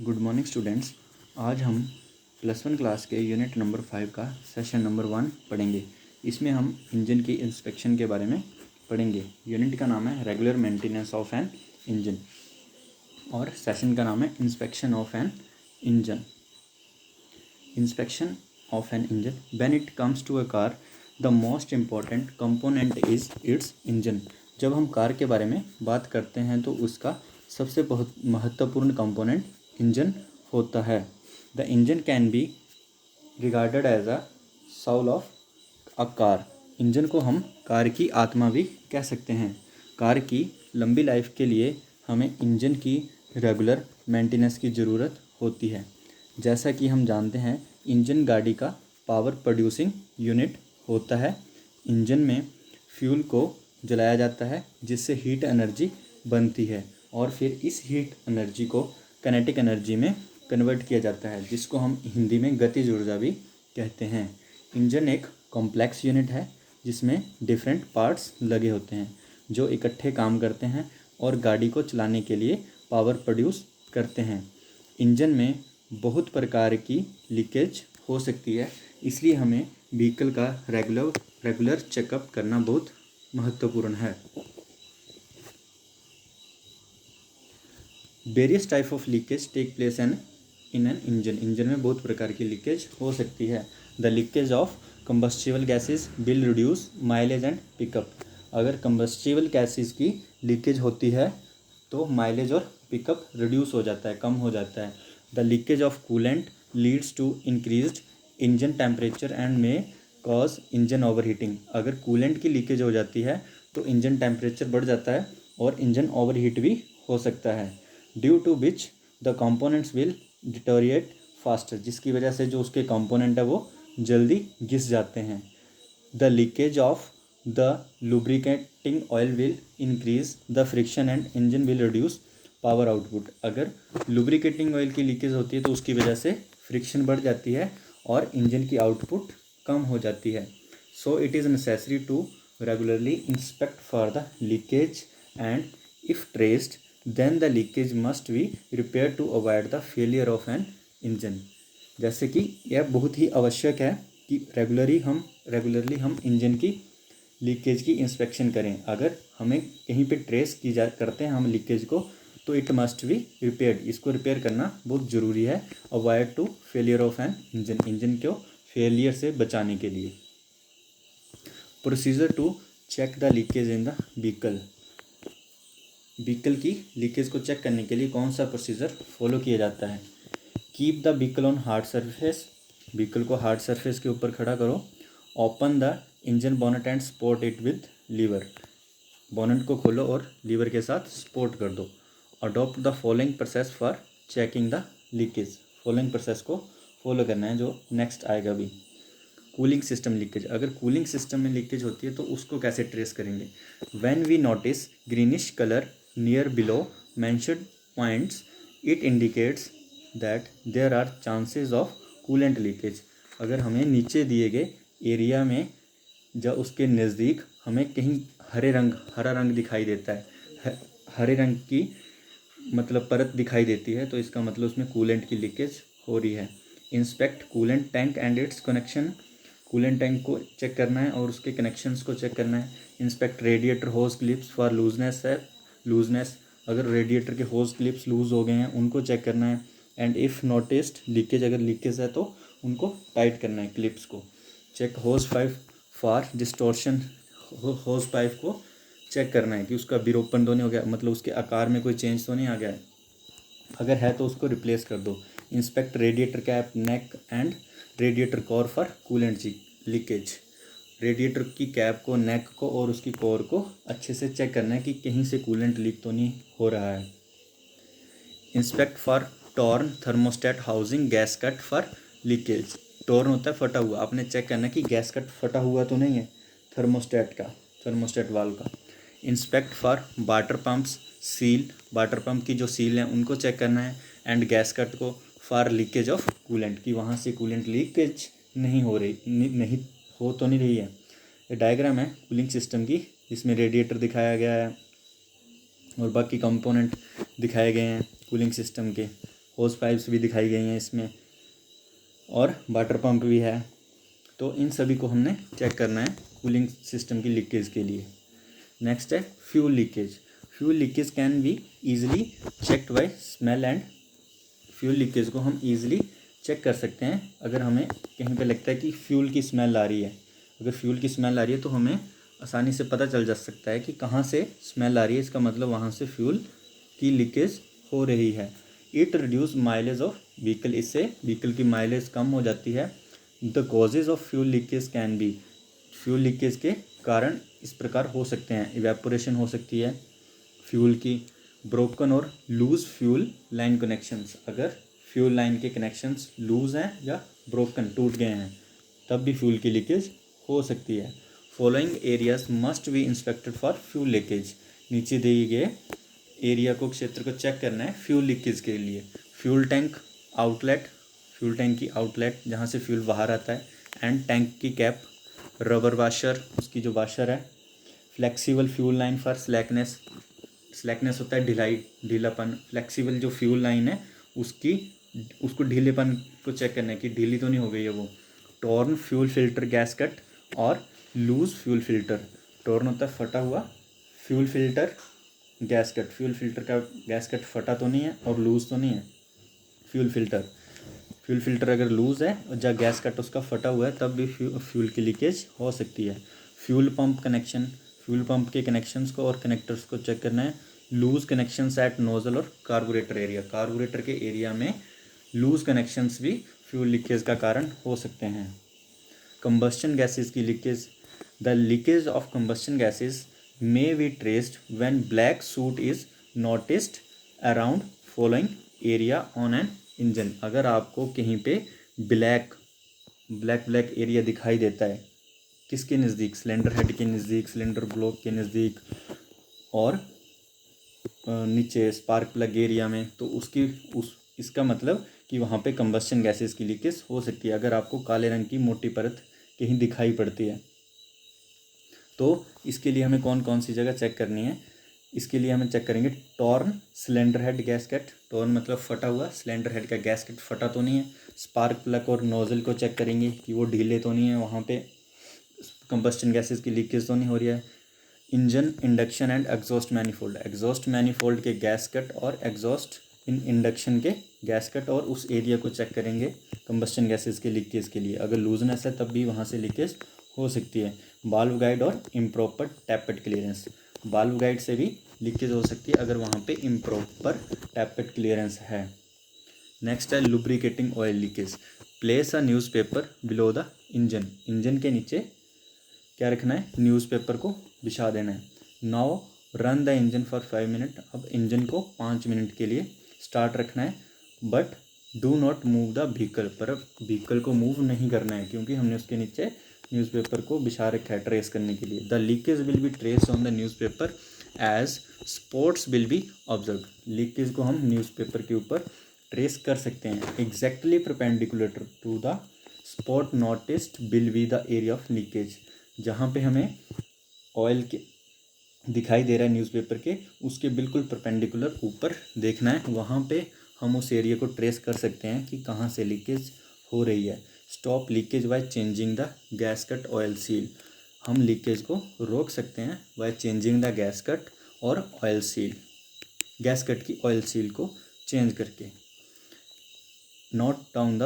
Good morning students. आज हम +1 class के यूनिट नंबर 5 का सेशन नंबर 1 पढ़ेंगे। इसमें हम इंजन की इंस्पेक्शन के बारे में पढ़ेंगे। यूनिट का नाम है regular maintenance of an engine और सेशन का नाम है inspection of an engine. Inspection of an engine when it comes to a car the most important component is its engine. जब हम कार के बारे में बात करते हैं तो उसका सबसे बहुत महत्वपूर्ण कंपोनेंट इंजन होता है। The engine can be regarded as a soul of a car. Engine को हम कार की आत्मा भी कह सकते हैं। कार की लंबी लाइफ के लिए हमें इंजन की रेगुलर मेंटेनेंस की ज़रूरत होती है। जैसा कि हम जानते हैं, इंजन गाड़ी का पावर प्रोड्यूसिंग यूनिट होता है। इंजन में फ्यूल को जलाया जाता है जिससे हीट एनर्जी बनती है और फिर इस हीट एनर्जी को काइनेटिक एनर्जी में कन्वर्ट किया जाता है, जिसको हम हिंदी में गतिज ऊर्जा भी कहते हैं। इंजन एक कॉम्प्लेक्स यूनिट है जिसमें डिफरेंट पार्ट्स लगे होते हैं जो इकट्ठे काम करते हैं और गाड़ी को चलाने के लिए पावर प्रोड्यूस करते हैं। इंजन में बहुत प्रकार की लीकेज हो सकती है, इसलिए हमें व्हीकल का रेगुलर चेकअप करना बहुत महत्वपूर्ण है। Various type of leakage take place in an engine. Engine में बहुत प्रकार की लीकेज हो सकती है। The leakage of combustible gases will reduce mileage and pickup. अगर कंबस्टिबल गैसेज की लीकेज होती है तो माइलेज और पिकअप रिड्यूस हो जाता है, कम हो जाता है। The leakage of coolant leads to increased engine temperature and may cause engine overheating. अगर कूलेंट की लीकेज हो जाती है तो इंजन टेम्परेचर बढ़ जाता है और इंजन ओवरहीट भी हो सकता है। Due to which the components will deteriorate faster, जिसकी वजह से जो उसके कंपोनेंट है वो जल्दी घिस जाते हैं। The leakage of the lubricating oil will increase the friction and engine will reduce power output. अगर लुब्रिकेटिंग ऑयल की लीकेज होती है तो उसकी वजह से फ्रिक्शन बढ़ जाती है और इंजन की आउटपुट कम हो जाती है। So it is necessary to regularly inspect for the leakage and if traced then the leakage must be repair to avoid the failure of an engine. जैसे कि यह बहुत ही आवश्यक है कि रेगुलरली हम इंजन की लीकेज की इंस्पेक्शन करें। अगर हमें कहीं पे ट्रेस की जा करते हैं हम लीकेज को तो इट मस्ट बी रिपेयर्ड। इसको रिपेयर करना बहुत ज़रूरी है। Avoid to failure of an engine, engine को फेलियर से बचाने के लिए। Procedure to check the leakage in the vehicle. Vehicle की लीकेज को चेक करने के लिए कौन सा प्रोसीजर फॉलो किया जाता है। Keep the vehicle on hard surface. Vehicle को हार्ड सरफेस के ऊपर खड़ा करो। Open the engine bonnet and support it with lever. Bonnet को खोलो और लीवर के साथ सपोर्ट कर दो। Adopt the following process for checking the leakage. Following process को फॉलो करना है जो नेक्स्ट आएगा भी। Cooling system leakage. अगर कूलिंग सिस्टम में लीकेज होती है तो उसको कैसे ट्रेस करेंगे। When we notice greenish colour near below mentioned points it indicates that there are chances of coolant leakage. अगर हमें नीचे दिए गए एरिया में जब उसके नज़दीक हमें कहीं हरा रंग दिखाई देता है, हरे रंग की मतलब परत दिखाई देती है तो इसका मतलब उसमें कूलेंट की लीकेज हो रही है। Inspect coolant tank and its connection. Coolant tank को चेक करना है और उसके कनेक्शंस को चेक करना है। Inspect radiator hose clips for looseness. अगर रेडिएटर के होज क्लिप्स लूज हो गए हैं उनको चेक करना है। एंड इफ़ नोटिस्ड लीकेज, अगर लीकेज है तो उनको टाइट करना है क्लिप्स को। Check hose pipe for distortion. Hose pipe को चेक करना है कि उसका विरूपण तो नहीं हो गया, मतलब उसके आकार में कोई चेंज तो नहीं आ गया है। अगर है तो उसको रिप्लेस कर दो। Inspect radiator cap, neck and radiator core for coolant leakage. Radiator की कैप को, नेक को और उसकी कोर को अच्छे से चेक करना है कि कहीं से कूलेंट लीक तो नहीं हो रहा है। Inspect for torn thermostat housing gas cut for leakage. Torn होता है फटा हुआ, आपने चेक करना है कि गैस कट फटा हुआ तो नहीं है थर्मोस्टेट वाल्व का। Inspect for water pumps seal. Water pump की जो सील है उनको चेक करना है। एंड गैस कट को फॉर लीकेज ऑफ कूलेंट, की वहाँ से कूलेंट लीकेज नहीं हो रही, नहीं हो तो नहीं रही है। ये डायग्राम है कूलिंग सिस्टम की जिसमें रेडिएटर दिखाया गया है और बाकी कंपोनेंट दिखाए गए हैं कूलिंग सिस्टम के। होस पाइप्स भी दिखाई गई हैं इसमें, और वाटर पंप भी है। तो इन सभी को हमने चेक करना है कूलिंग सिस्टम की लीकेज के लिए। नेक्स्ट है fuel leakage. Fuel leakage can be easily checked by smell and, fuel leakage को हम ईजिली चेक कर सकते हैं अगर हमें कहीं पे लगता है कि फ्यूल की स्मेल आ रही है। अगर फ्यूल की स्मेल आ रही है तो हमें आसानी से पता चल जा सकता है कि कहाँ से स्मेल आ रही है, इसका मतलब वहाँ से फ्यूल की लीकेज हो रही है। It reduce mileage of vehicle, इससे व्हीकल की माइलेज कम हो जाती है। The causes of fuel leakage can be, fuel leakage के कारण इस प्रकार हो सकते हैं, इवेपोरेशन हो सकती है फ्यूल की, ब्रोकन और लूज फ्यूल लाइन कनेक्शंस, अगर फ्यूल लाइन के कनेक्शंस लूज हैं या ब्रोकन टूट गए हैं तब भी फ्यूल की लीकेज हो सकती है। Following areas must be inspected for fuel leakage, नीचे दिए गए एरिया को, क्षेत्र को चेक करना है फ्यूल लीकेज के लिए। Fuel tank outlet, fuel tank की आउटलेट जहाँ से फ्यूल बाहर आता है, एंड टैंक की कैप, रबर वाशर, उसकी जो वाशर है, flexible fuel line for slackness, slackness होता है ढिलाई, ढीलापन, फ्लेक्सिबल जो फ्यूल लाइन है उसकी, उसको ढीलेपन को चेक करना है कि ढीली तो नहीं हो गई है वो। टॉर्न फ्यूल फिल्टर गैसकट और लूज फ्यूल फिल्टर, टॉर्न होता है फटा हुआ, फ्यूल फिल्टर गैसकट, फ्यूल फिल्टर का गैसकट फटा तो नहीं है और लूज तो नहीं है। फ्यूल फिल्टर, फ्यूल फिल्टर अगर लूज़ है और जब गैस कट उसका फटा हुआ है तब भी फ्यूल की लीकेज हो सकती है। Fuel pump connection, fuel pump के कनेक्शंस को और कनेक्टर्स को चेक करना है। लूज़ कनेक्शंस एट नोजल और कार्बोरेटर एरिया, कार्बोरेटर के एरिया में लूज़ कनेक्शंस भी फ्यूल लीकेज का कारण हो सकते हैं। कंबस्शन गैसेज की leakage, the leakage of combustion gases may be traced when black suit is noticed around following area on an engine, अगर आपको कहीं पे ब्लैक ब्लैक ब्लैक एरिया दिखाई देता है, किसके नज़दीक, सिलेंडर हेड के नज़दीक, सिलेंडर ब्लॉक के नज़दीक और नीचे स्पार्क प्लग एरिया में, तो इसका मतलब कि वहाँ पे कंबस्शन गैसेस की लीकेज हो सकती है। अगर आपको काले रंग की मोटी परत कहीं दिखाई पड़ती है तो इसके लिए हमें कौन कौन सी जगह चेक करनी है, इसके लिए हमें चेक करेंगे torn cylinder head gasket, torn मतलब फटा हुआ, सिलेंडर हेड का गैसकेट फटा तो नहीं है। स्पार्क प्लग और नोजल को चेक करेंगे कि वो ढीले तो नहीं है, वहाँ पे कंबस्टन गैसेस की लीकेज तो नहीं हो रही है। Engine induction and exhaust manifold, exhaust manifold के गैसकट और एग्जॉस्ट इन इंडक्शन के गैसकट और उस एरिया को चेक करेंगे कंबस्टन गैसेस के लीकेज के लिए। अगर लूजनेस है तब भी वहाँ से लीकेज हो सकती है। बाल्व गाइड और इम्प्रॉपर टैपेट क्लियरेंस, बाल्व गाइड से भी लीकेज हो सकती है अगर वहाँ पे इम्प्रॉपर टैपेट क्लियरेंस है। नेक्स्ट है lubricating oil leakage, place a newspaper below the engine, engine के नीचे क्या रखना है, न्यूज़पेपर को बिछा देना है। Now run the engine for 5 minute, अब इंजन को 5 मिनट के लिए स्टार्ट रखना है। But do not move the vehicle, पर अब व्हीकल को मूव नहीं करना है क्योंकि हमने उसके नीचे न्यूज़पेपर को बिछा रखा है ट्रेस करने के लिए। The leakage will be trace on the newspaper as spots will be observe, leakage को हम न्यूज़पेपर के ऊपर ट्रेस कर सकते हैं। Exactly perpendicular to the spot noticed will be the area of leakage, जहाँ पे हमें ऑयल के दिखाई दे रहा है न्यूज़पेपर के, उसके बिल्कुल परपेंडिकुलर ऊपर देखना है, वहाँ पे हम उस एरिया को ट्रेस कर सकते हैं कि कहाँ से लीकेज हो रही है। Stop leakage by changing the gasket oil seal, हम लीकेज को रोक सकते हैं बाय चेंजिंग द गैसकट और ऑयल सील, गैसकट की ऑयल सील को चेंज करके। Note down the